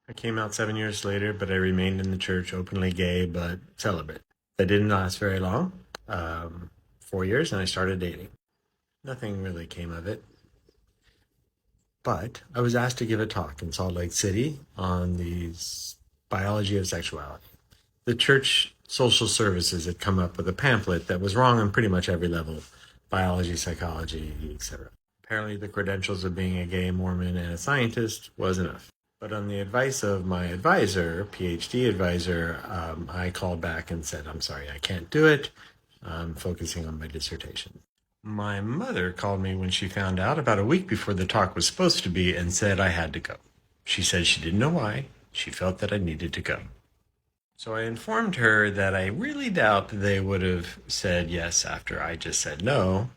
I came out 7 years later, but I remained in the church, openly gay, but celibate. That didn't last very long, 4 years, and I started dating. Nothing really came of it, but I was asked to give a talk in Salt Lake City on the biology of sexuality. The church social services had come up with a pamphlet that was wrong on pretty much every level: biology, psychology, etc. Apparently, the credentials of being a gay Mormon and a scientist was enough. But on the advice of my advisor, PhD advisor, I called back and said, I'm sorry, I can't do it. I'm focusing on my dissertation. My mother called me when she found out about a week before the talk was supposed to be and said I had to go. She said she didn't know why. She felt that I needed to go. So I informed her that I really doubt they would have said yes after I just said no.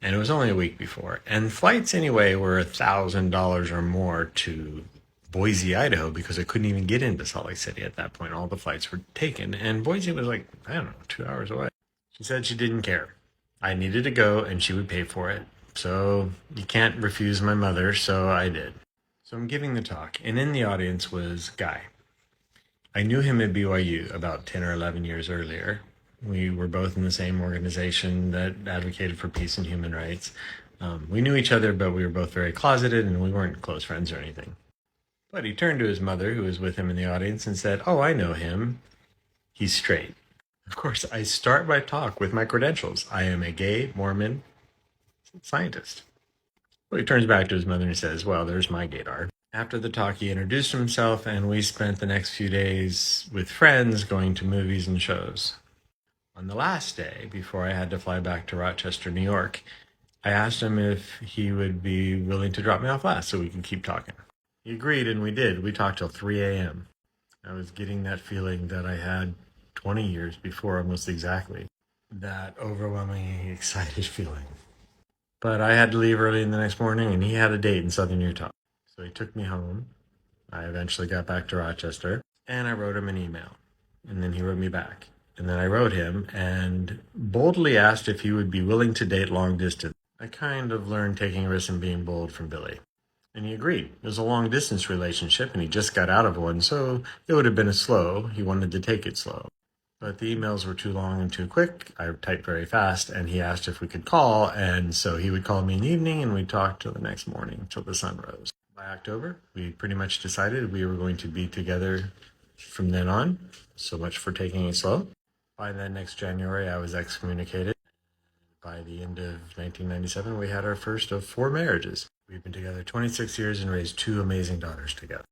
And it was only a week before. And flights anyway were $1,000 or more to Boise, Idaho, because I couldn't even get into Salt Lake City at that point. All the flights were taken. And Boise was like, I don't know, 2 hours away. She said she didn't care. I needed to go and she would pay for it. So you can't refuse my mother, so I did. So I'm giving the talk, and in the audience was Guy. I knew him at BYU about 10 or 11 years earlier. We were both in the same organization that advocated for peace and human rights. We knew each other, but we were both very closeted and we weren't close friends or anything. But he turned to his mother, who was with him in the audience, and said, Oh, I know him. He's straight. Of course, I start my talk with my credentials. I am a gay Mormon scientist. Well, he turns back to his mother and says, Well, there's my gaydar. After the talk, he introduced himself, and we spent the next few days with friends going to movies and shows. On the last day, before I had to fly back to Rochester, New York, I asked him if he would be willing to drop me off last so we could keep talking. He agreed, and we did. We talked till 3 a.m. I was getting that feeling that I had 20 years before, almost exactly. That overwhelmingly excited feeling. But I had to leave early in the next morning, and he had a date in southern Utah. So he took me home. I eventually got back to Rochester, and I wrote him an email. And then he wrote me back. And then I wrote him and boldly asked if he would be willing to date long distance. I kind of learned taking risks and being bold from Billy. And he agreed. It was a long distance relationship, and he just got out of one, so it would have been a slow. He wanted to take it slow. But the emails were too long and too quick. I typed very fast, and he asked if we could call, and so he would call me in the evening, and we'd talk till the next morning, till the sun rose. By October, we pretty much decided we were going to be together from then on. So much for taking it slow. By then, next January, I was excommunicated. By the end of 1997, we had our first of 4 marriages. We've been together 26 years and raised 2 amazing daughters together.